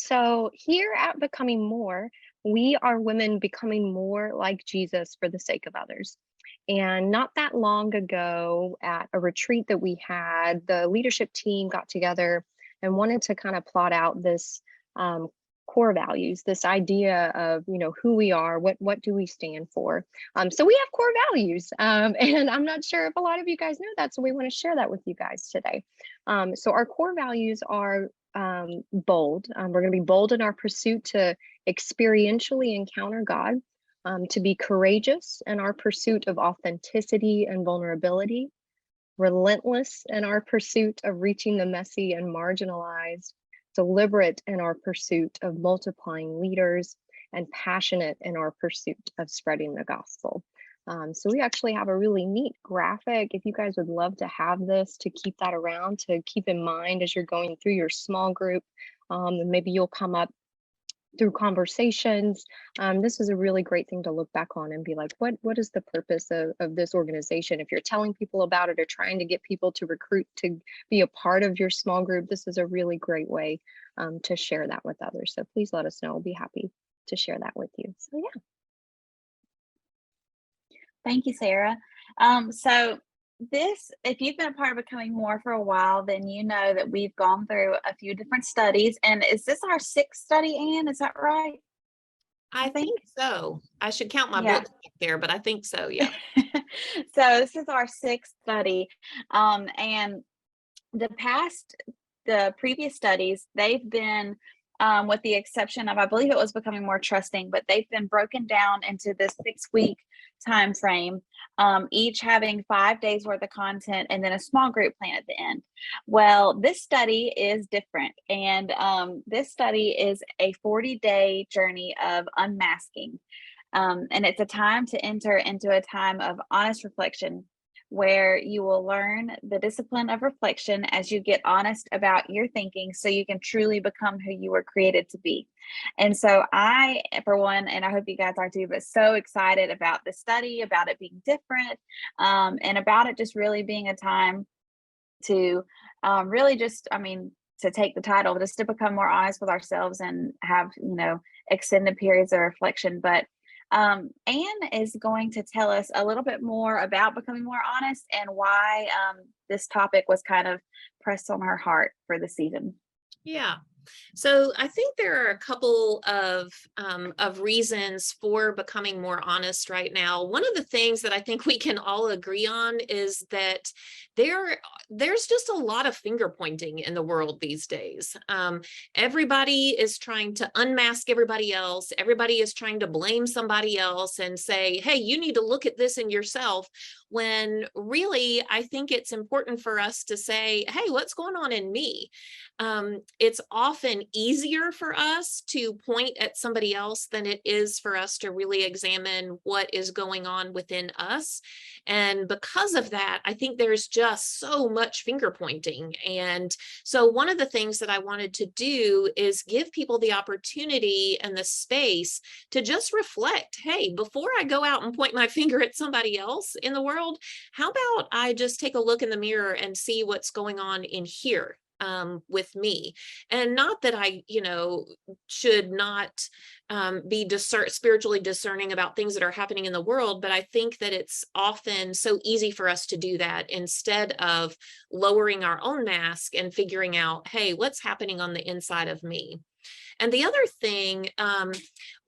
So, here at Becoming More, we are women becoming more like Jesus for the sake of others. And not that long ago, at a retreat that we had, the leadership team got together and wanted to kind of plot out this um, core values, this idea of who we are, what do we stand for. So we have core values, and I'm not sure if a lot of you guys know that, so we want to share that with you guys today. So our core values are bold. We're going to be bold in our pursuit to experientially encounter God, to be courageous in our pursuit of authenticity and vulnerability, relentless in our pursuit of reaching the messy and marginalized, deliberate in our pursuit of multiplying leaders, and passionate in our pursuit of spreading the gospel. So we actually have a really neat graphic. If you guys would love to have this, to keep that around, to keep in mind as you're going through your small group, and maybe you'll come up through conversations. This is a really great thing to look back on and be like, what is the purpose of this organization? If you're telling people about it or trying to get people to recruit to be a part of your small group, this is a really great way to share that with others. So please let us know. We'll be happy to share that with you. So yeah. Thank you, Sarah. So if you've been a part of Becoming More for a while, then you know that we've gone through a few different studies. And is this our sixth study, Anne? Is that right? I think so. I should count my Yeah. books back there, but I think so, yeah. So this is our sixth study. And the previous studies, they've been, with the exception of, I believe it was Becoming More Trusting, but they've been broken down into this 6-week time frame, each having 5 days worth of content and then a small group plan at the end. Well, this study is different, and this study is a 40-day journey of unmasking, and it's a time to enter into a time of honest reflection, where you will learn the discipline of reflection as you get honest about your thinking so you can truly become who you were created to be. And so I, for one, and I hope you guys are too, but so excited about the study, about it being different, and about it just really being a time to really just, to take the title, just to become more honest with ourselves and have, extended periods of reflection. But Anne is going to tell us a little bit more about becoming more honest and why this topic was kind of pressed on her heart for the season. Yeah. So I think there are a couple of reasons for becoming more honest right now. One of the things that I think we can all agree on is that there's just a lot of finger pointing in the world these days. Everybody is trying to unmask everybody else. Everybody is trying to blame somebody else and say, hey, you need to look at this in yourself. When really, I think it's important for us to say, hey, what's going on in me? It's often easier for us to point at somebody else than it is for us to really examine what is going on within us. And because of that, I think there's just so much finger pointing. And so one of the things that I wanted to do is give people the opportunity and the space to just reflect, hey, before I go out and point my finger at somebody else in the world, how about I just take a look in the mirror and see what's going on in here with me? And not that I, should not be spiritually discerning about things that are happening in the world, but I think that it's often so easy for us to do that instead of lowering our own mask and figuring out, hey, what's happening on the inside of me? And the other thing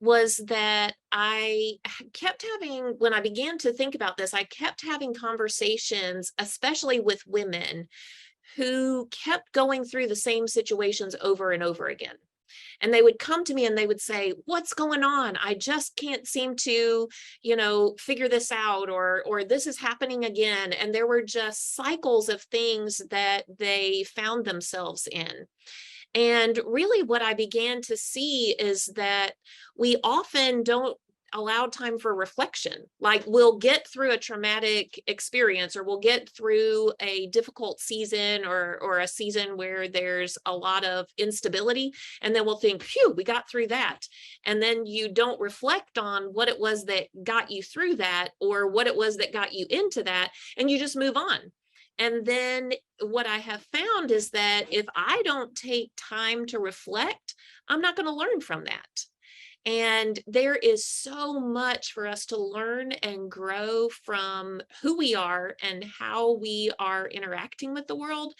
was that I kept having, when I began to think about this, I kept having conversations, especially with women who kept going through the same situations over and over again. And they would come to me and they would say, what's going on? I just can't seem to, figure this out, or this is happening again. And there were just cycles of things that they found themselves in. And really what I began to see is that we often don't allow time for reflection. Like, we'll get through a traumatic experience, or we'll get through a difficult season, or a season where there's a lot of instability. And then we'll think, phew, we got through that. And then you don't reflect on what it was that got you through that, or what it was that got you into that. And you just move on. And then what I have found is that if I don't take time to reflect, I'm not going to learn from that. And there is so much for us to learn and grow from who we are and how we are interacting with the world.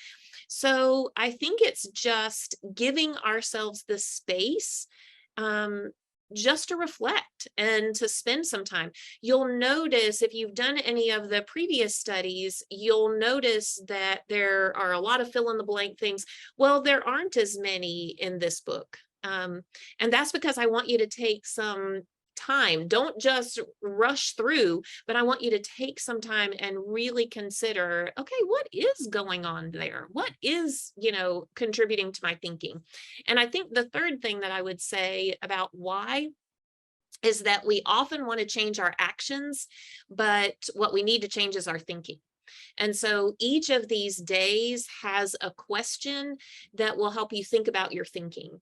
So I think it's just giving ourselves the space, um, just to reflect and to spend some time. You'll notice if you've done any of the previous studies, you'll notice that there are a lot of fill in the blank things. Well, there aren't as many in this book. And that's because I want you to take some time. Don't just rush through, but I want you to take some time and really consider, okay, what is going on there? What is, contributing to my thinking? And I think the third thing that I would say about why is that we often want to change our actions, but what we need to change is our thinking. And so each of these days has a question that will help you think about your thinking.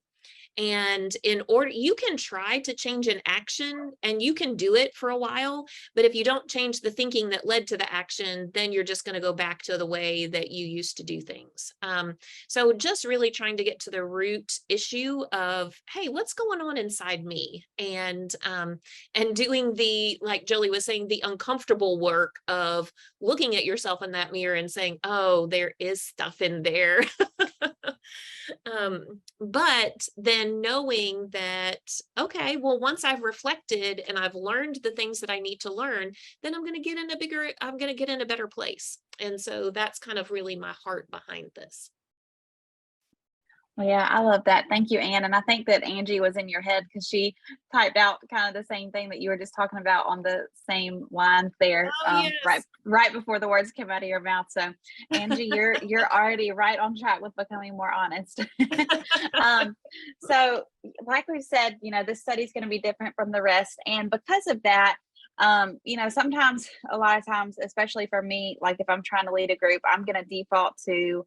And in order, you can try to change an action and you can do it for a while, but if you don't change the thinking that led to the action, then you're just going to go back to the way that you used to do things. So just really trying to get to the root issue of, hey, what's going on inside me? And doing the, like Jolie was saying, the uncomfortable work of looking at yourself in that mirror and saying, oh, there is stuff in there. But then knowing that, okay, well, once I've reflected and I've learned the things that I need to learn, then I'm going to get in a better place. And so that's kind of really my heart behind this. Well, yeah, I love that. Thank you, Anne. And I think that Angie was in your head because she typed out kind of the same thing that you were just talking about on the same lines there, Oh, yes. right before the words came out of your mouth. So, Angie, you're already right on track with becoming more honest. So, like we said, this study is going to be different from the rest, and because of that, sometimes, a lot of times, especially for me, like if I'm trying to lead a group, I'm going to default to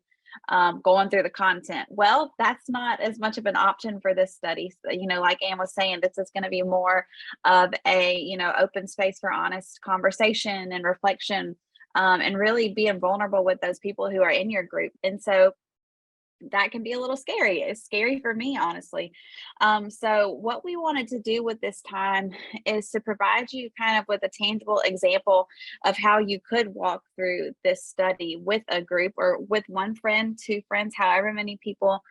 going through the content. Well, that's not as much of an option for this study. So, like Anne was saying, this is going to be more of a, open space for honest conversation and reflection, and really being vulnerable with those people who are in your group. And so that can be a little scary. It's scary for me, honestly. So what we wanted to do with this time is to provide you kind of with a tangible example of how you could walk through this study with a group or with one friend, two friends, however many people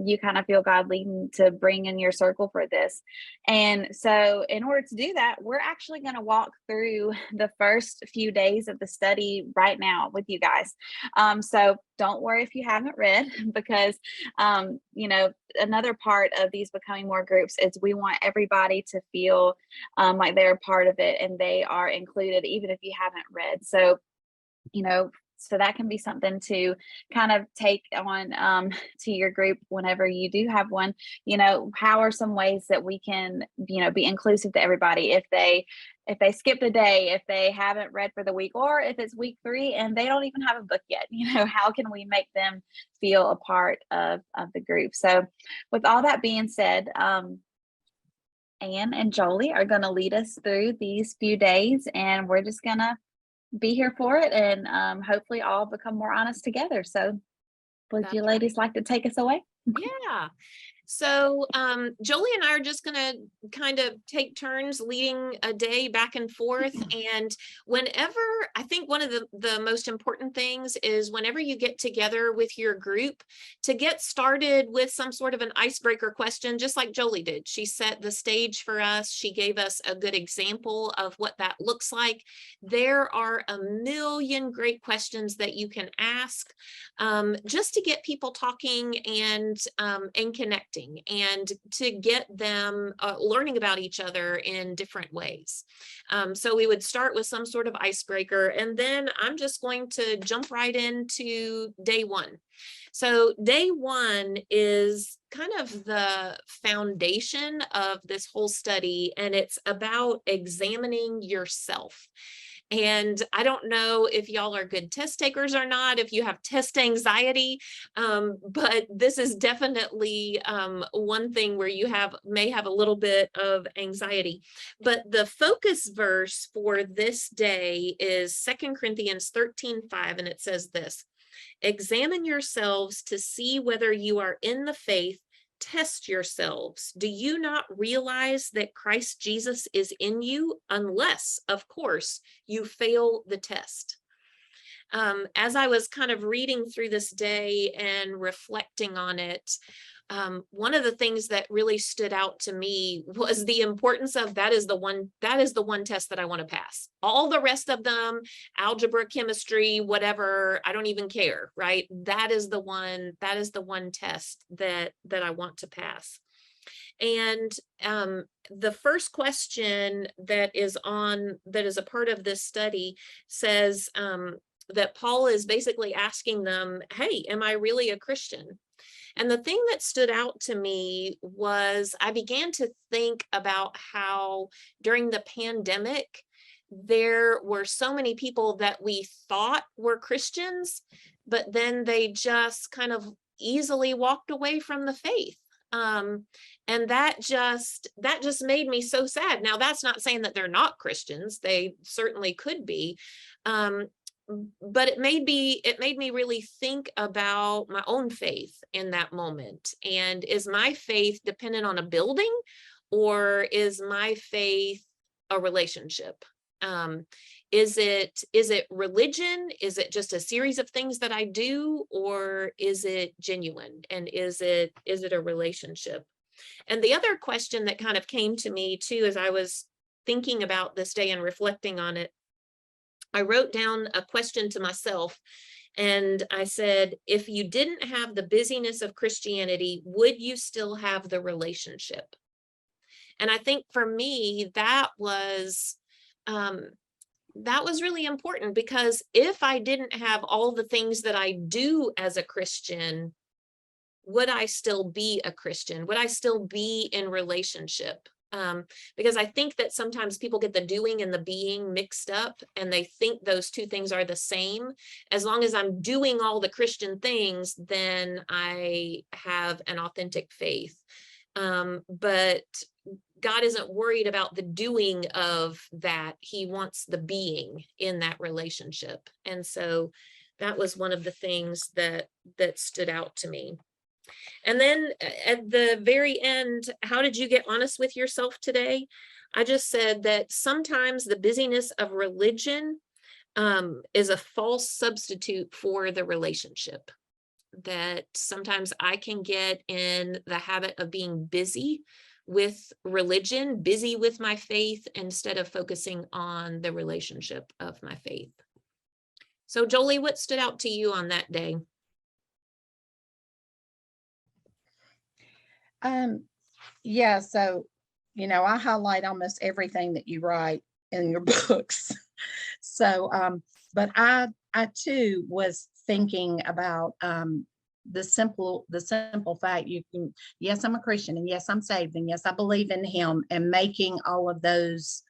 you kind of feel God leading to bring in your circle for this. And so in order to do that, we're actually going to walk through the first few days of the study right now with you guys. So don't worry if you haven't read, because another part of these becoming more groups is we want everybody to feel like they're a part of it and they are included, even if you haven't read. So so that can be something to kind of take on to your group whenever you do have one. How are some ways that we can be inclusive to everybody if they skipped a day, if they haven't read for the week, or if it's week 3 and they don't even have a book yet? How can we make them feel a part of the group? So with all that being said, Anne and Jolie are going to lead us through these few days, and we're just going to be here for it and hopefully all become more honest together. So would you ladies like to take us away? Yeah. So Jolie and I are just going to kind of take turns leading a day back and forth. And whenever, I think one of the most important things is whenever you get together with your group, to get started with some sort of an icebreaker question, just like Jolie did. She set the stage for us. She gave us a good example of what that looks like. There are a million great questions that you can ask just to get people talking and connecting, and to get them learning about each other in different ways. So we would start with some sort of icebreaker, and then I'm just going to jump right into day 1. So day 1 is kind of the foundation of this whole study, and it's about examining yourself. And I don't know if y'all are good test takers or not, if you have test anxiety, but this is definitely one thing where you may have a little bit of anxiety. But the focus verse for this day is 2 Corinthians 13:5, and it says this: examine yourselves to see whether you are in the faith. Test yourselves. Do you not realize that Christ Jesus is in you, unless, of course, you fail the test? As I was kind of reading through this day and reflecting on it, one of the things that really stood out to me was the importance of that is the one test that I want to pass. All the rest of them, algebra, chemistry, whatever, I don't even care, right? That is the one test that I want to pass. And the first question that is a part of this study says that Paul is basically asking them, hey, am I really a Christian? And the thing that stood out to me was I began to think about how during the pandemic, there were so many people that we thought were Christians, but then they just kind of easily walked away from the faith. And that just made me so sad. Now, that's not saying that they're not Christians. They certainly could be. But it made me really think about my own faith in that moment. And is my faith dependent on a building, or is my faith a relationship? Is it religion? Is it just a series of things that I do, or is it genuine? And is it a relationship? And the other question that kind of came to me too, as I was thinking about this day and reflecting on it, I wrote down a question to myself, and I said, if you didn't have the busyness of Christianity, would you still have the relationship? And I think for me, that was really important, because if I didn't have all the things that I do as a Christian, would I still be a Christian? Would I still be in relationship? Because I think that sometimes people get the doing and the being mixed up, and they think those two things are the same. As long as I'm doing all the Christian things, then I have an authentic faith. But God isn't worried about the doing of that. He wants the being in that relationship. And so that was one of the things that stood out to me. And then at the very end, how did you get honest with yourself today? I just said that sometimes the busyness of religion is a false substitute for the relationship. That sometimes I can get in the habit of being busy with religion, busy with my faith, instead of focusing on the relationship of my faith. So Jolie, what stood out to you on that day? Yeah, so, I highlight almost everything that you write in your books. So, but I too was thinking about the simple fact yes, I'm a Christian, and yes, I'm saved, and yes, I believe in him, and making all of those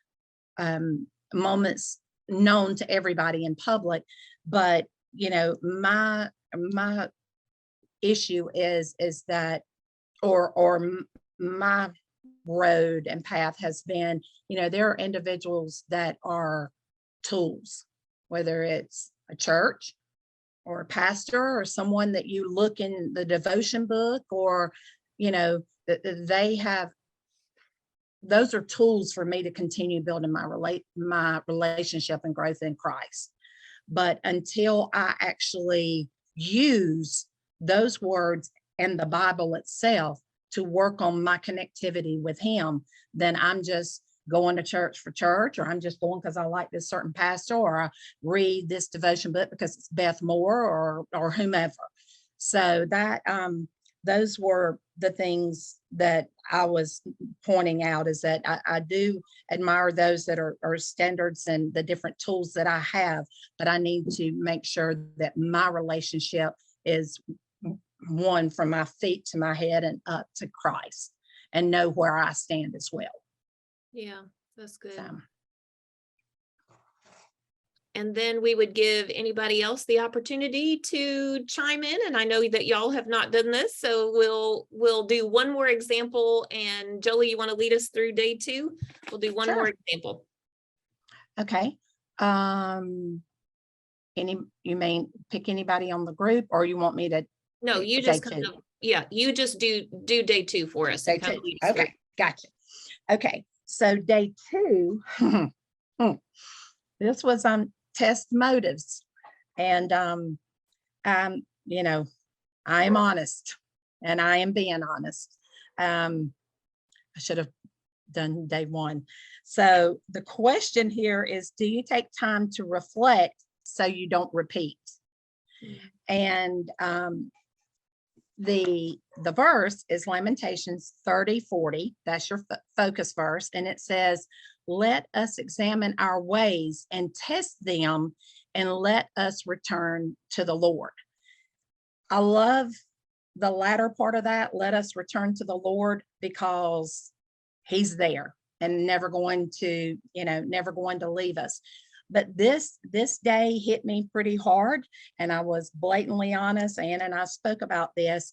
moments known to everybody in public. But, my issue is that, or my road and path has been, there are individuals that are tools, whether it's a church or a pastor or someone that you look in the devotion book, or, they have, those are tools for me to continue building my relationship and growth in Christ. But until I actually use those words and the Bible itself to work on my connectivity with him, then I'm just going to church for church, or I'm just going because I like this certain pastor, or I read this devotion book because it's Beth Moore or whomever. So that those were the things that I was pointing out, is that I do admire those that are standards and the different tools that I have, but I need to make sure that my relationship is one from my feet to my head and up to Christ, and know where I stand as well. Yeah, that's good. So. And then we would give anybody else the opportunity to chime in. And I know that y'all have not done this, so we'll do one more example. And Jolie, you want to lead us through day 2? We'll do one more example. Okay. You may pick anybody on the group, or you want me to? No, you just kind of, yeah, you just do day 2 for us. Day 2. Okay, gotcha. Okay, so day 2, this was test motives, and you know, I am honest, and I am being honest. I should have done day 1. So the question here is, do you take time to reflect so you don't repeat? And the verse is Lamentations 30:40. That's your focus verse. And it says, let us examine our ways and test them, and let us return to the Lord. I love the latter part of that. Let us return to the Lord, because he's there and never going to leave us. But this day hit me pretty hard, and I was blatantly honest. Ann and I spoke about this.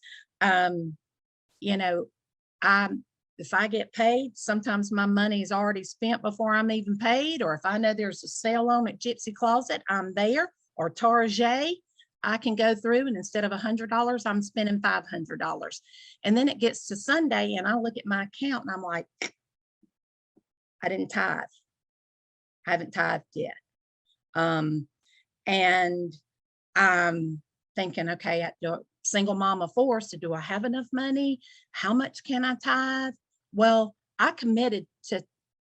If I get paid, sometimes my money is already spent before I'm even paid. Or if I know there's a sale on at Gypsy Closet, I'm there, or Target. I can go through, and instead of $100, I'm spending $500. And then it gets to Sunday, and I look at my account, and I'm like, I didn't tithe. I haven't tithed yet. And I'm thinking, okay, single mom of 4, so do I have enough money? How much can I tithe? Well, I committed to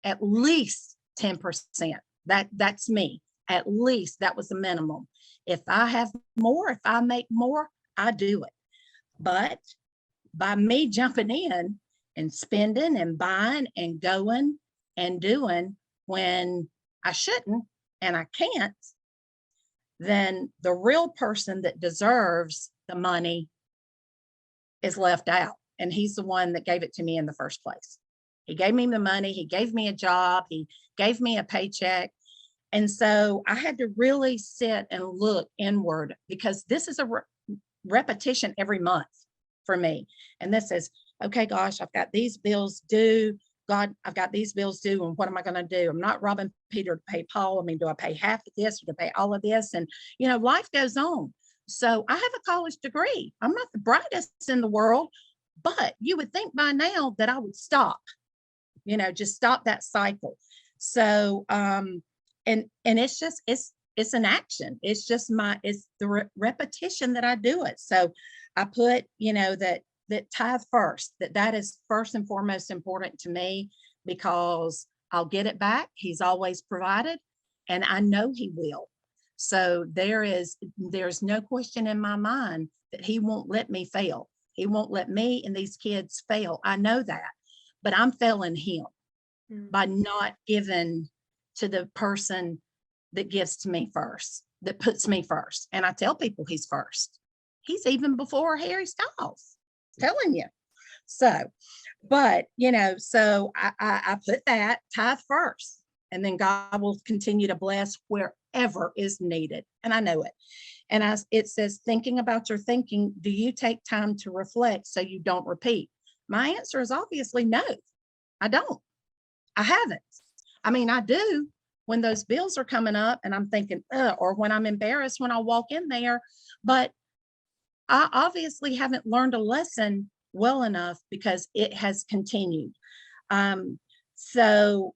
at least 10%. That's me. At least that was the minimum. If I have more, if I make more, I do it. But by me jumping in and spending and buying and going and doing when I shouldn't and I can't, then the real person that deserves the money is left out. And he's the one that gave it to me in the first place. He gave me the money. He gave me a job. He gave me a paycheck. And so I had to really sit and look inward, because this is a repetition every month for me. And this is, okay, gosh, I've got these bills due. God, I've got these bills due, and what am I going to do? I'm not robbing Peter to pay Paul. I mean, do I pay half of this or to pay all of this? And, life goes on. So I have a college degree. I'm not the brightest in the world, but you would think by now that I would stop, just stop that cycle. So, and it's just, it's an action. It's just it's the repetition that I do it. So I put, that tithe first, that is first and foremost important to me, because I'll get it back. He's always provided, and I know he will. So there's no question in my mind that he won't let me fail. He won't let me and these kids fail. I know that, but I'm failing him by not giving to the person that gives to me first, that puts me first. And I tell people he's first. He's even before Harry Styles. Telling you. So, but so I put that tithe first, and then God will continue to bless wherever is needed. And I know it. And it says, thinking about your thinking, do you take time to reflect so you don't repeat? My answer is obviously no, I don't. I haven't. I mean, I do when those bills are coming up and I'm thinking, or when I'm embarrassed when I walk in there, but I obviously haven't learned a lesson well enough, because it has continued. So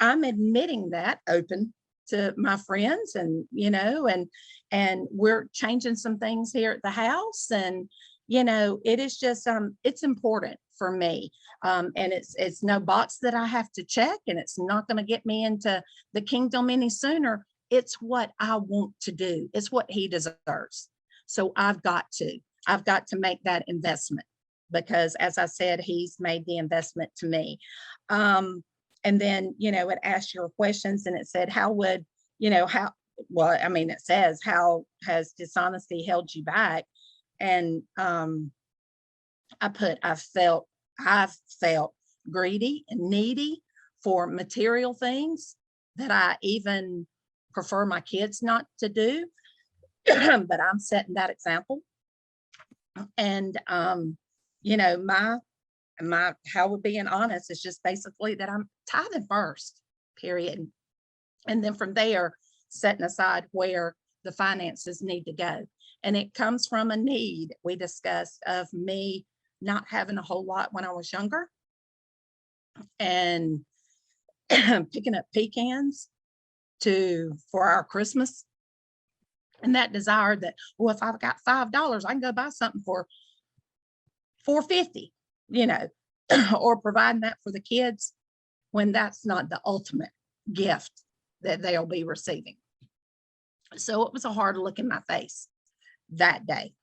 I'm admitting that open to my friends, and, and we're changing some things here at the house. And, it is just, it's important for me. And it's no box that I have to check, and it's not going to get me into the kingdom any sooner. It's what I want to do. It's what he deserves. So I've got to make that investment, because as I said, he's made the investment to me. And then, it asked your questions, and it said, it says, how has dishonesty held you back? And I've felt greedy and needy for material things, that I even prefer my kids not to do, but I'm setting that example. And, you know, my how we're being honest is just basically that I'm tithing first, period. And then from there, setting aside where the finances need to go. And it comes from a need we discussed of me not having a whole lot when I was younger, and picking up pecans for our Christmas. And that desire that, well, if I've got $5, I can go buy something for $4.50, you know, or providing that for the kids when that's not the ultimate gift that they'll be receiving. So it was a hard look in my face that day.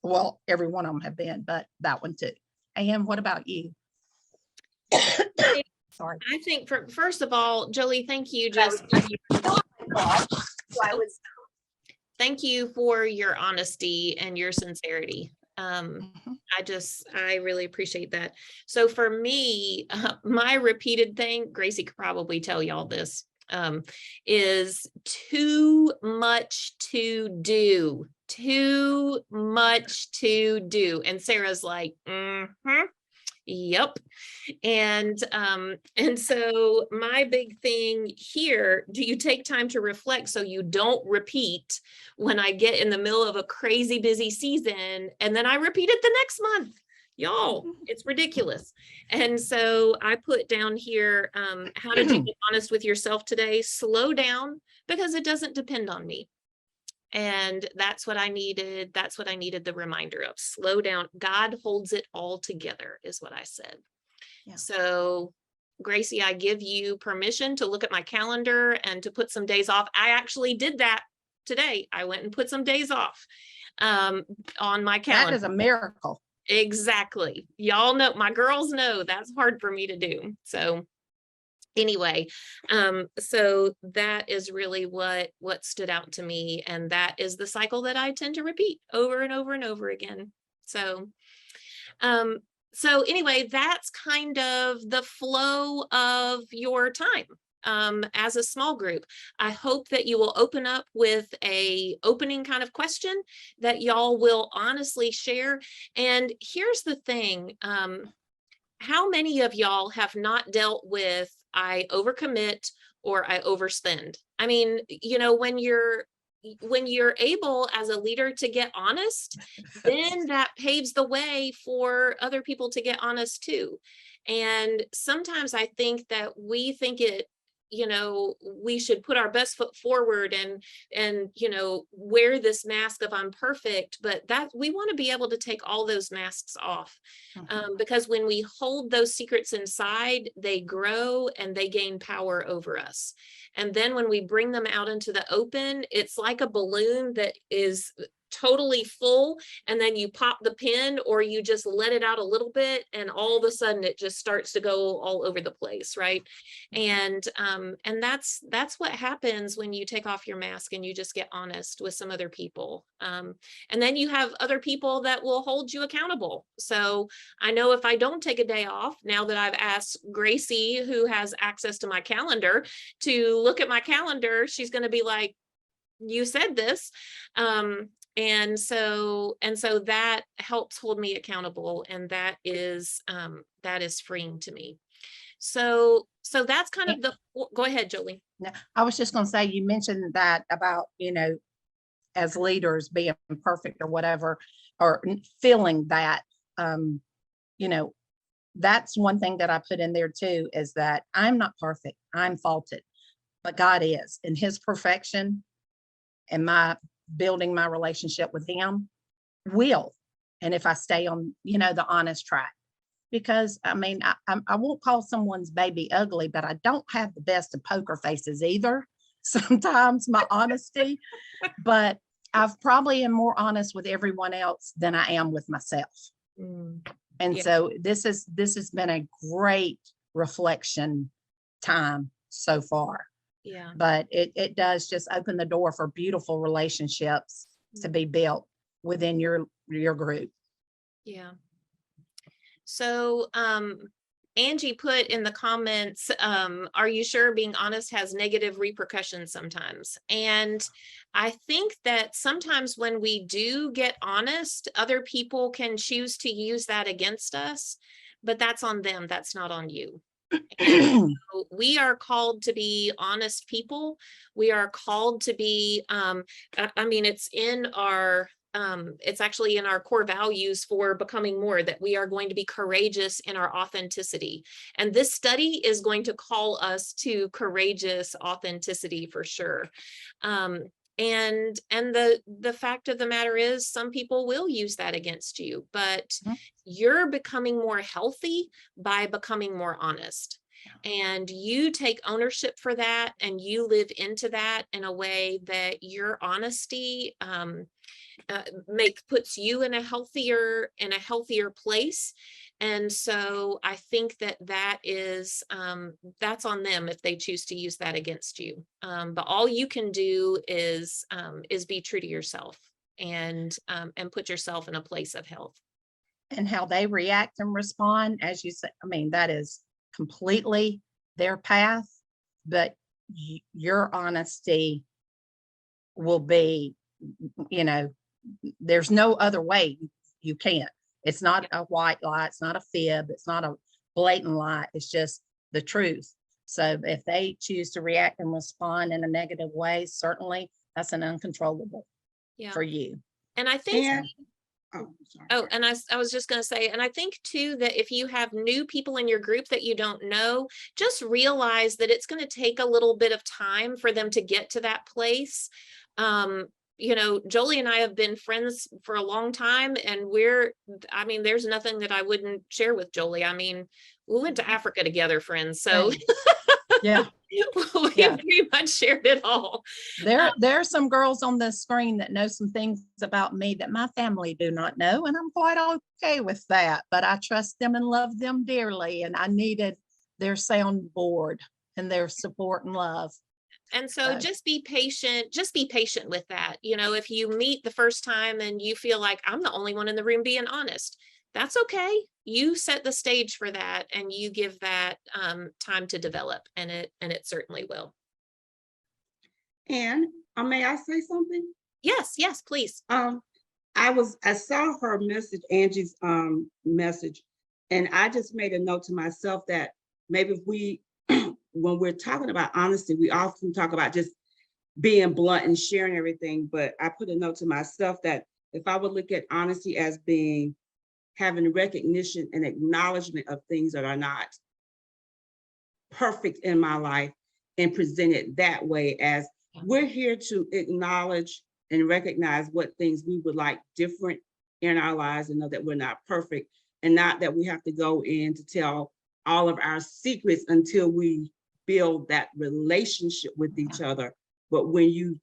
Well, every one of them have been, but that one too. And what about you? Sorry. I think first of all, Jolie, thank you. Thank you for your honesty and your sincerity. I really appreciate that. So for me, my repeated thing, Gracie could probably tell y'all this, is too much to do. Too much to do. And Sarah's like, yep. And so my big thing here, do you take time to reflect so you don't repeat when I get in the middle of a crazy busy season and then I repeat it the next month? Y'all, it's ridiculous. And so I put down here, how did you get honest with yourself today? Slow down, because it doesn't depend on me. And that's what I needed. That's what I needed the reminder of. Slow down. God holds it all together, is what I said. Yeah. So, Gracie, I give you permission to look at my calendar and to put some days off. I actually did that today. I went and put some days off on my calendar. That is a miracle. Exactly. Y'all know, my girls know that's hard for me to do. So anyway, so that is really what stood out to me. And that is the cycle that I tend to repeat over and over and over again. So, so anyway, that's kind of the flow of your time. As a small group, I hope that you will open up with a opening kind of question that y'all will honestly share. And here's the thing, how many of y'all have not dealt with I overcommit or I overspend? I mean, you know, when you're able as a leader to get honest, then that paves the way for other people to get honest too. And sometimes I think that we think it, you know, we should put our best foot forward and, you know, wear this mask of I'm perfect, but that we want to be able to take all those masks off, because when we hold those secrets inside, they grow and they gain power over us. And then when we bring them out into the open, it's like a balloon that is totally full, and then you pop the pin or you just let it out a little bit, and all of a sudden it just starts to go all over the place, right? And that's what happens when you take off your mask and you just get honest with some other people. And then you have other people that will hold you accountable. So I know if I don't take a day off, now that I've asked Gracie, who has access to my calendar, to look at my calendar, she's going to be like, you said this. And so that helps hold me accountable, and that is freeing to me. So that's kind of the, go ahead, Jolie. No, I was just going to say, you mentioned that about, you know, as leaders being perfect or whatever, or feeling that, you know, that's one thing that I put in there too, is that I'm not perfect. I'm faulted, but God is, and his perfection and my building my relationship with him will. And if I stay on, you know, the honest track, because I mean, I won't call someone's baby ugly, but I don't have the best of poker faces either. Sometimes my honesty, but I've probably am more honest with everyone else than I am with myself. And so this has been a great reflection time so far. Yeah. But it does just open the door for beautiful relationships to be built within your group. Yeah. So Angie put in the comments, are you sure being honest has negative repercussions sometimes? And I think that sometimes when we do get honest, other people can choose to use that against us, but that's on them. That's not on you. And so we are called to be honest people. We are called to be, I mean, it's in our, it's actually in our core values for becoming more, that we are going to be courageous in our authenticity. And this study is going to call us to courageous authenticity for sure. And the fact of the matter is, some people will use that against you, but you're becoming more healthy by becoming more honest. And you take ownership for that, and you live into that in a way that your honesty puts you in a healthier place. And so I think that that is that's on them if they choose to use that against you. But all you can do is be true to yourself and put yourself in a place of health. And how they react and respond, as you say, I mean, that is completely their path, but your honesty will be, you know, there's no other way. You can't. It's not a white lie. It's not a fib. It's not a blatant lie. It's just the truth. So if they choose to react and respond in a negative way, certainly that's an uncontrollable for you. And I think And oh, sorry. Oh, and I was just going to say, and I think too, that if you have new people in your group that you don't know, just realize that it's going to take a little bit of time for them to get to that place. You know, Jolie and I have been friends for a long time, and I mean, there's nothing that I wouldn't share with Jolie. I mean, we went to Africa together, friends. So Yeah. we pretty much shared it all. There are some girls on the screen that know some things about me that my family do not know, and I'm quite okay with that. But I trust them and love them dearly, and I needed their soundboard and their support and love. And so just be patient. Just be patient with that. You know, if you meet the first time and you feel like I'm the only one in the room being honest, that's okay. You set the stage for that, and you give that time to develop, and it certainly will. And may I say something? Yes, please. I saw her message, Angie's message, and I just made a note to myself that maybe if we when we're talking about honesty, we often talk about just being blunt and sharing everything. But I put a note to myself that if I would look at honesty as being having recognition and acknowledgement of things that are not perfect in my life, and present it that way, as we're here to acknowledge and recognize what things we would like different in our lives, and know that we're not perfect, and not that we have to go in to tell all of our secrets until we build that relationship with each other. But when you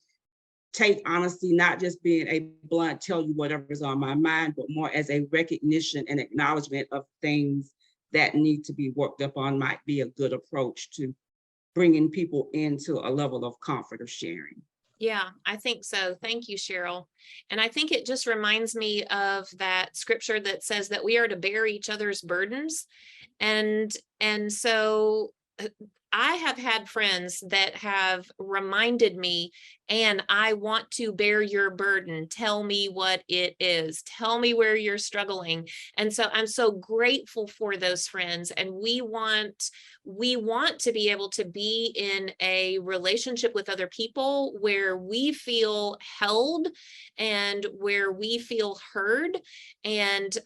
take honesty, not just being a blunt, tell you whatever's on my mind, but more as a recognition and acknowledgement of things that need to be worked up on, might be a good approach to bringing people into a level of comfort of sharing. Yeah, I think so. Thank you, Cheryl. And I think it just reminds me of that scripture that says that we are to bear each other's burdens. And so I have had friends that have reminded me, and I want to bear your burden. Tell me what it is. Tell me where you're struggling. And so I'm so grateful for those friends. And we want to be able to be in a relationship with other people where we feel held, and where we feel heard, and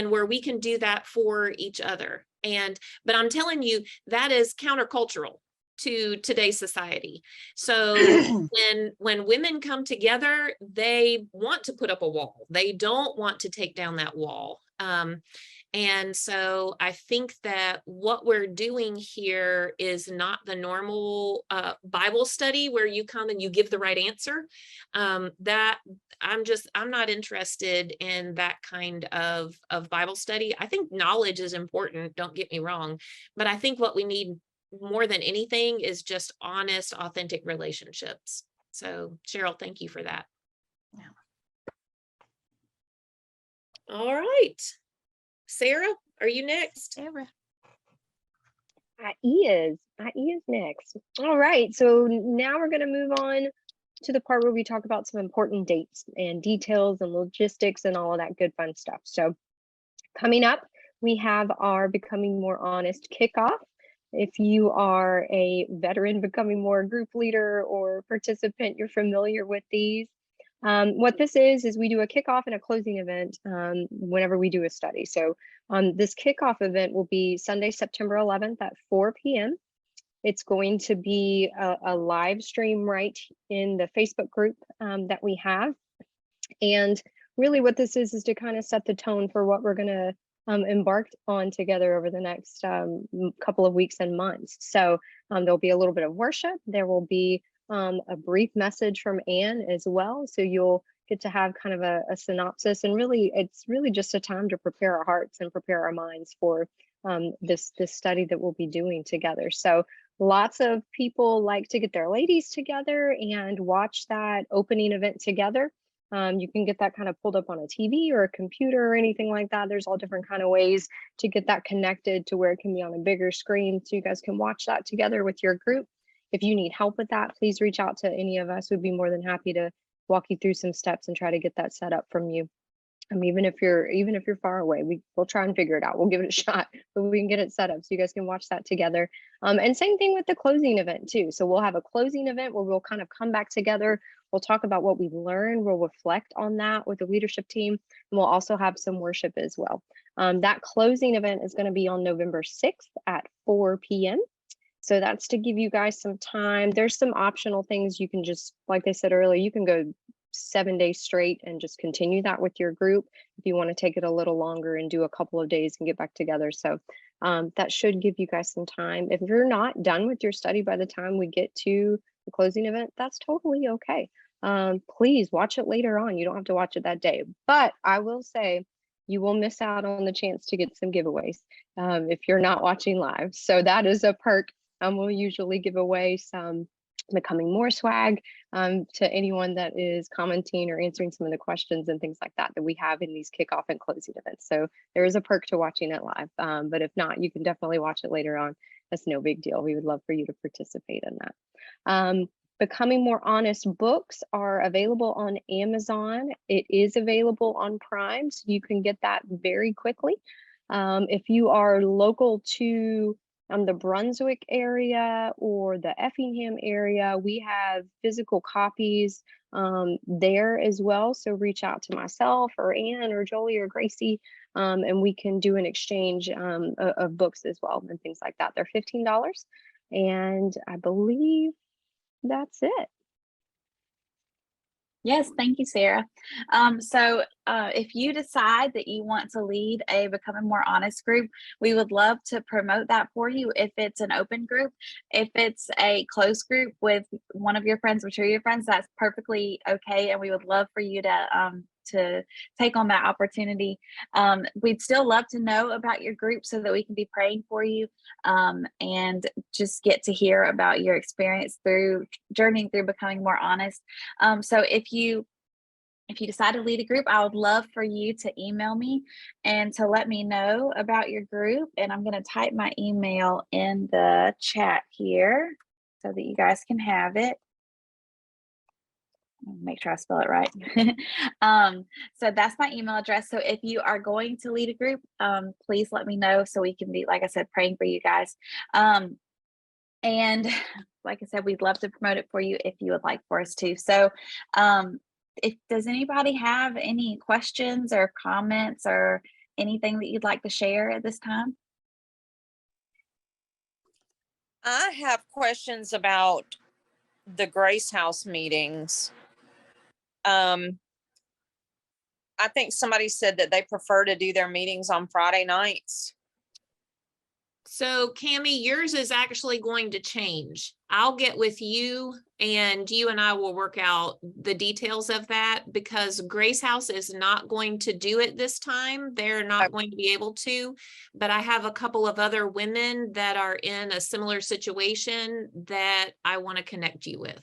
where we can do that for each other. But I'm telling you, that is countercultural to today's society. So when women come together, they want to put up a wall. They don't want to take down that wall. And so I think that what we're doing here is not the normal Bible study where you come and you give the right answer. That I'm not interested in that kind of Bible study. I think knowledge is important, don't get me wrong, but I think what we need more than anything is just honest, authentic relationships. So Cheryl, thank you for that. Yeah. All right. Sarah, are you next? Sarah. IE is next. All right, so now we're going to move on to the part where we talk about some important dates and details and logistics and all of that good fun stuff. So coming up, we have our Becoming More Honest kickoff. If you are a veteran Becoming More group leader or participant, you're familiar with these. What this is we do a kickoff and a closing event whenever we do a study. So this kickoff event will be Sunday, September 11th at 4 p.m. It's going to be a live stream right in the Facebook group that we have. And really what this is to kind of set the tone for what we're going to embark on together over the next couple of weeks and months. So there'll be a little bit of worship. There will be a brief message from Anne as well. So you'll get to have kind of a synopsis, and really, it's really just a time to prepare our hearts and prepare our minds for this study that we'll be doing together. So lots of people like to get their ladies together and watch that opening event together. You can get that kind of pulled up on a TV or a computer or anything like that. There's all different kind of ways to get that connected to where it can be on a bigger screen, so you guys can watch that together with your group. If you need help with that, please reach out to any of us. We'd be more than happy to walk you through some steps and try to get that set up from you. Even if you're far away, we'll try and figure it out. We'll give it a shot, but we can get it set up so you guys can watch that together. And same thing with the closing event too. So we'll have a closing event where we'll kind of come back together. We'll talk about what we've learned. We'll reflect on that with the leadership team, and we'll also have some worship as well. That closing event is going to be on November 6th at 4 p.m. So that's to give you guys some time. There's some optional things you can just, like I said earlier, you can go 7 days straight and just continue that with your group if you want to take it a little longer and do a couple of days and get back together. So that should give you guys some time. If you're not done with your study by the time we get to the closing event, that's totally okay. Please watch it later on. You don't have to watch it that day, but I will say you will miss out on the chance to get some giveaways if you're not watching live. So that is a perk. We'll usually give away some Becoming More swag to anyone that is commenting or answering some of the questions and things like that we have in these kickoff and closing events. So there is a perk to watching it live, but if not, you can definitely watch it later on. That's no big deal. We would love for you to participate in that. Becoming More Honest books are available on Amazon. It is available on Prime, so you can get that very quickly. If you are local to the Brunswick area or the Effingham area, we have physical copies there as well. So reach out to myself or Anne or Jolie or Gracie, and we can do an exchange of books as well and things like that. They're $15, and I believe that's it. Yes, thank you, Sarah. So if you decide that you want to lead a Becoming More Honest group, we would love to promote that for you. If it's an open group, if it's a closed group with one of your friends or two of your friends, that's perfectly okay. And we would love for you to take on that opportunity. We'd still love to know about your group so that we can be praying for you and just get to hear about your experience through journeying through Becoming More Honest. So if you decide to lead a group, I would love for you to email me and to let me know about your group. And I'm going to type my email in the chat here so that you guys can have it. Make sure I spell it right. So that's my email address. So if you are going to lead a group, please let me know so we can be, like I said, praying for you guys. And like I said, we'd love to promote it for you if you would like for us to. So does anybody have any questions or comments or anything that you'd like to share at this time? I have questions about the Grace House meetings. I think somebody said that they prefer to do their meetings on Friday nights. So Cammie, yours is actually going to change. I'll get with you and you and I will work out the details of that, because Grace House is not going to do it this time. They're not going to be able to, but I have a couple of other women that are in a similar situation that I want to connect you with.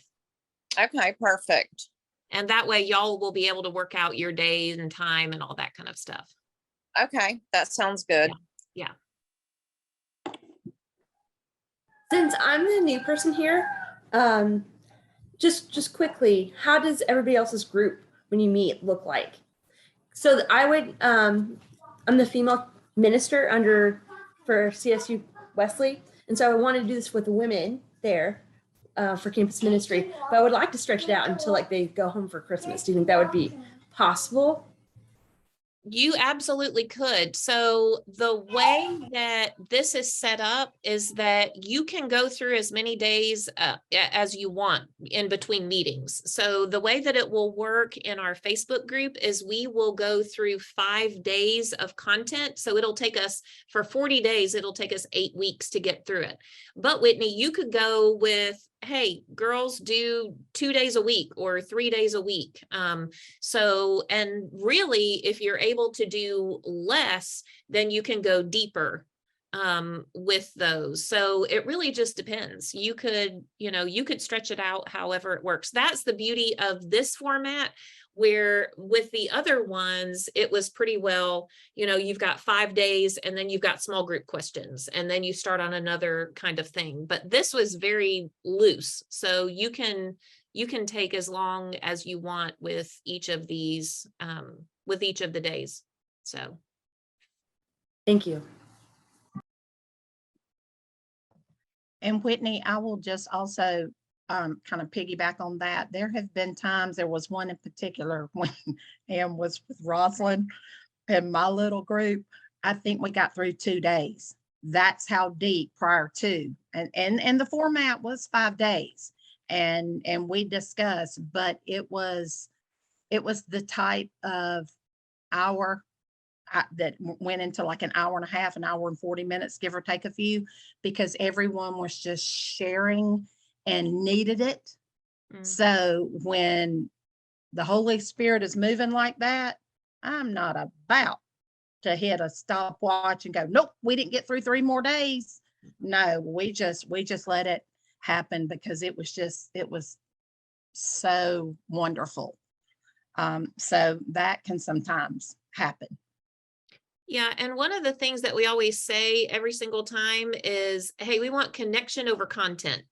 Okay, perfect. And that way y'all will be able to work out your days and time and all that kind of stuff. Okay, that sounds good. Yeah. Since I'm the new person here, just quickly, how does everybody else's group when you meet look like? So I would, I'm the female minister for CSU Wesley, and so I want to do this with the women there for campus ministry. But I would like to stretch it out until like they go home for Christmas. Do you think that would be possible? You absolutely could. So the way that this is set up is that you can go through as many days as you want in between meetings. So the way that it will work in our Facebook group is we will go through 5 days of content. So it'll take us for 40 days, it'll take us 8 weeks to get through it. But Whitney, you could go with, hey, girls do 2 days a week or 3 days a week. And really, if you're able to do less, then you can go deeper with those. So it really just depends. You could stretch it out however it works. That's the beauty of this format, where with the other ones, it was pretty well, you've got 5 days and then you've got small group questions and then you start on another kind of thing. But this was very loose. So you can take as long as you want with each of these, with each of the days. So. Thank you. And Whitney, I will just also kind of piggyback on that. There have been times, there was one in particular when Em was with Rosalind and my little group. I think we got through 2 days. That's how deep prior to, and the format was 5 days. And we discussed, but it was the type of hour that went into like an hour and a half, an hour and 40 minutes, give or take a few, because everyone was just sharing and needed it. So when the Holy Spirit is moving like that, I'm not about to hit a stopwatch and go, nope, we didn't get through 3 more days. No, we just let it happen, because it was so wonderful. So that can sometimes happen. Yeah. And one of the things that we always say every single time is, hey, we want connection over content.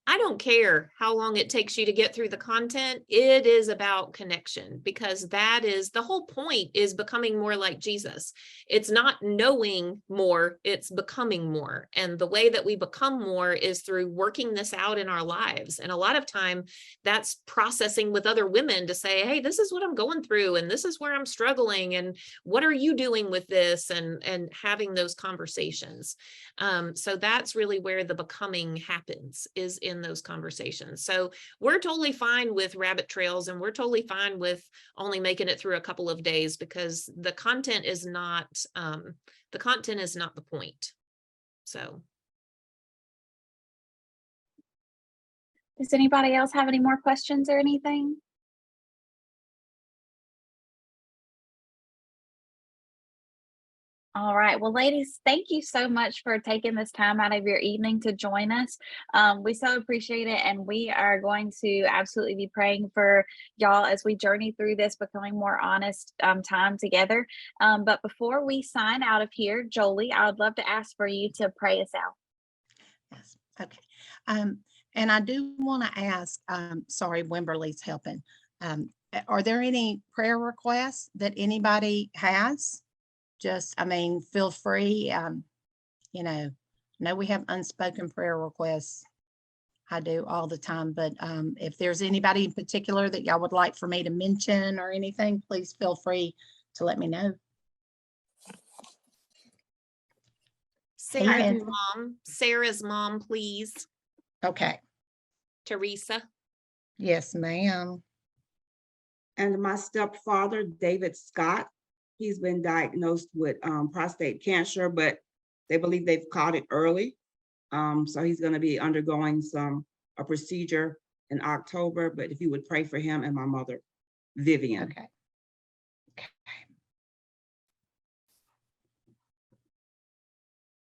I don't care how long it takes you to get through the content. It is about connection, because that is the whole point, is becoming more like Jesus. It's not knowing more, it's becoming more. And the way that we become more is through working this out in our lives. And a lot of time that's processing with other women to say, hey, this is what I'm going through, and this is where I'm struggling, and what are you doing with this? And having those conversations. So that's really where the becoming happens, is in those conversations. So we're totally fine with rabbit trails, and we're totally fine with only making it through a couple of days, because the content is not the point. So. Does anybody else have any more questions or anything? All right. Well, ladies, thank you so much for taking this time out of your evening to join us. We so appreciate it. And we are going to absolutely be praying for y'all as we journey through this becoming more honest time together. But before we sign out of here, Jolie, I would love to ask for you to pray us out. Yes. Okay. And I do want to ask, sorry, Wimberly's helping. Are there any prayer requests that anybody has? Just, feel free. No, we have unspoken prayer requests. I do all the time, but if there's anybody in particular that y'all would like for me to mention or anything, please feel free to let me know. Sarah's mom, please. Okay. Teresa. Yes, ma'am. And my stepfather, David Scott, he's been diagnosed with prostate cancer, but they believe they've caught it early. So he's going to be undergoing a procedure in October, but if you would pray for him, and my mother, Vivian. Okay.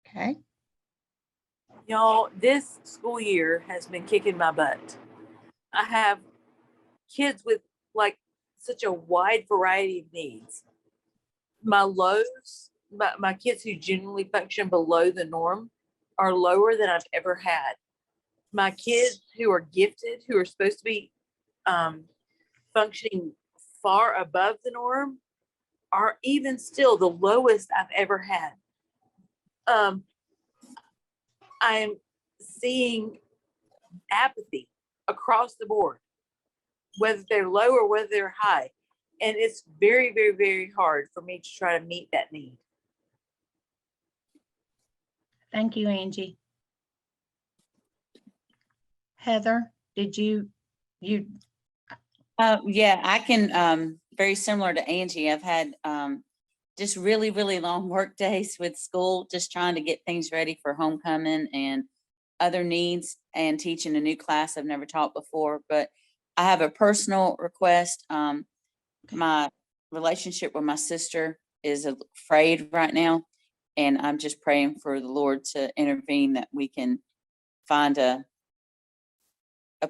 Okay. Y'all, this school year has been kicking my butt. I have kids with like such a wide variety of needs. My lows, my kids who generally function below the norm, are lower than I've ever had. My kids who are gifted, who are supposed to be functioning far above the norm, are even still the lowest I've ever had. I am seeing apathy across the board, whether they're low or whether they're high. And it's very, very, very hard for me to try to meet that need. Thank you, Angie. Heather, did you? Yeah, I can, very similar to Angie. I've had just really, really long work days with school, just trying to get things ready for homecoming and other needs, and teaching a new class I've never taught before. But I have a personal request. My relationship with my sister is frayed right now, and I'm just praying for the Lord to intervene, that we can find a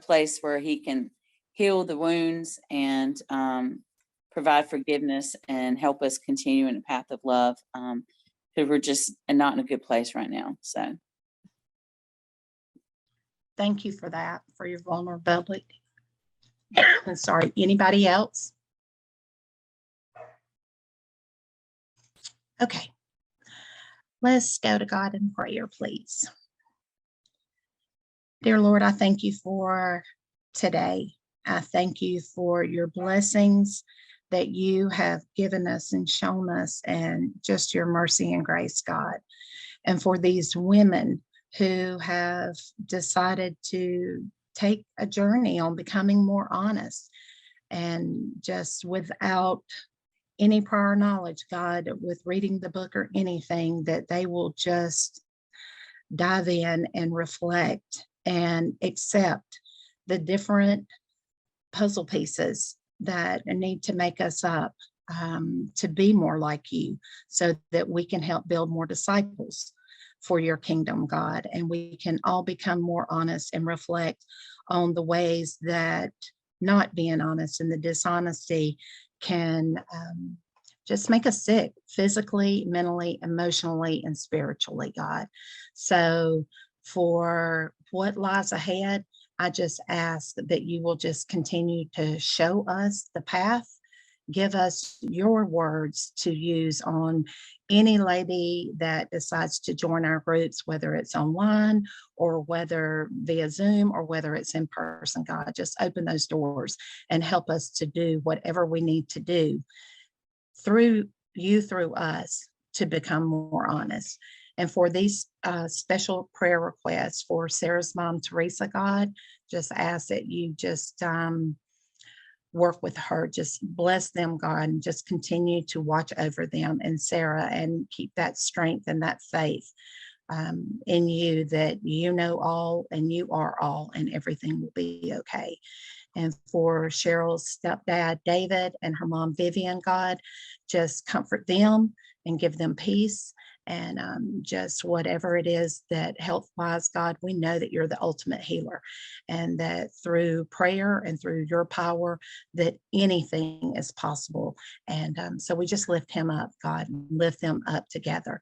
place where he can heal the wounds and provide forgiveness and help us continue in the path of love, because we're just not in a good place right now. So Thank you for that, for your vulnerability. Sorry, anybody else? Okay, let's go to God in prayer, please. Dear Lord, I thank you for today. I thank you for your blessings that you have given us and shown us, and just your mercy and grace, God. And for these women who have decided to take a journey on becoming more honest, and just without any prior knowledge, God, with reading the book or anything, that they will just dive in and reflect and accept the different puzzle pieces that need to make us up, to be more like you, so that we can help build more disciples for your kingdom, God. And we can all become more honest and reflect on the ways that not being honest and the dishonesty can just make us sick physically, mentally, emotionally, and spiritually, God. So for what lies ahead, I just ask that you will just continue to show us the path. Give us your words to use on any lady that decides to join our groups, whether it's online or whether via Zoom or whether it's in person. God, just open those doors and help us to do whatever we need to do through you, through us, to become more honest. And for these special prayer requests for Sarah's mom, Teresa, God, just ask that you just work with her, just bless them, God, and just continue to watch over them and Sarah, and keep that strength and that faith in you, that you know all and you are all, and everything will be okay. And for Cheryl's stepdad, David, and her mom, Vivian, God, just comfort them and give them peace. And just whatever it is that health-wise, God, we know that you're the ultimate healer, and that through prayer and through your power, that anything is possible. And so we just lift him up, God, and lift them up together.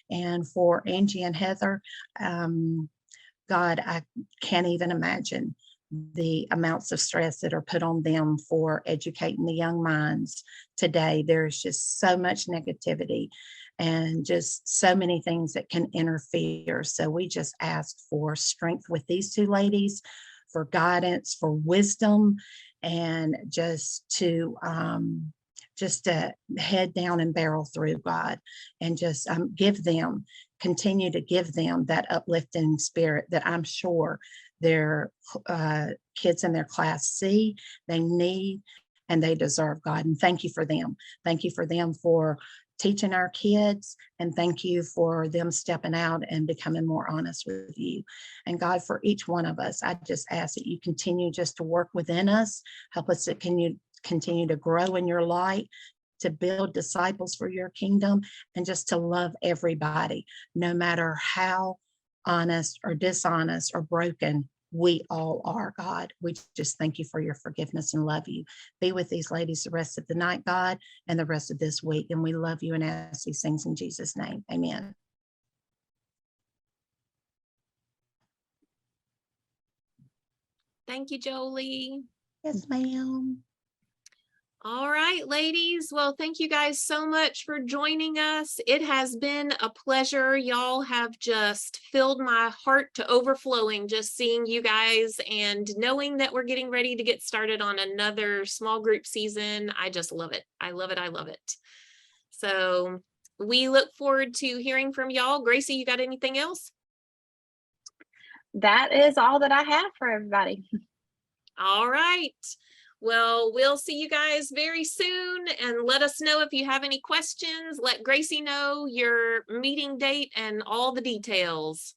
And for Angie and Heather, God, I can't even imagine the amounts of stress that are put on them for educating the young minds today. There's just so much negativity and just so many things that can interfere. So we just ask for strength with these two ladies, for guidance, for wisdom, and just to head down and barrel through, God, and just continue to give them that uplifting spirit that I'm sure their kids in their class see, they need, and they deserve, God. And thank you for them. Thank you for them for teaching our kids, and thank you for them stepping out and becoming more honest with you. And God, for each one of us, I just ask that you continue just to work within us, help us to continue to grow in your light, to build disciples for your kingdom, and just to love everybody, no matter how honest or dishonest or broken we all are, God. We just thank you for your forgiveness and love you. Be with these ladies the rest of the night, God, and the rest of this week. And we love you and ask these things in Jesus' name. Amen. Thank you, Jolie. Yes, ma'am. All right, ladies. Well, thank you guys so much for joining us. It has been a pleasure. Y'all have just filled my heart to overflowing just seeing you guys and knowing that we're getting ready to get started on another small group season. I just love it. I love it. I love it. So we look forward to hearing from y'all. Gracie, you got anything else? That is all that I have for everybody. All right. Well, we'll see you guys very soon, and let us know if you have any questions. Let Gracie know your meeting date and all the details.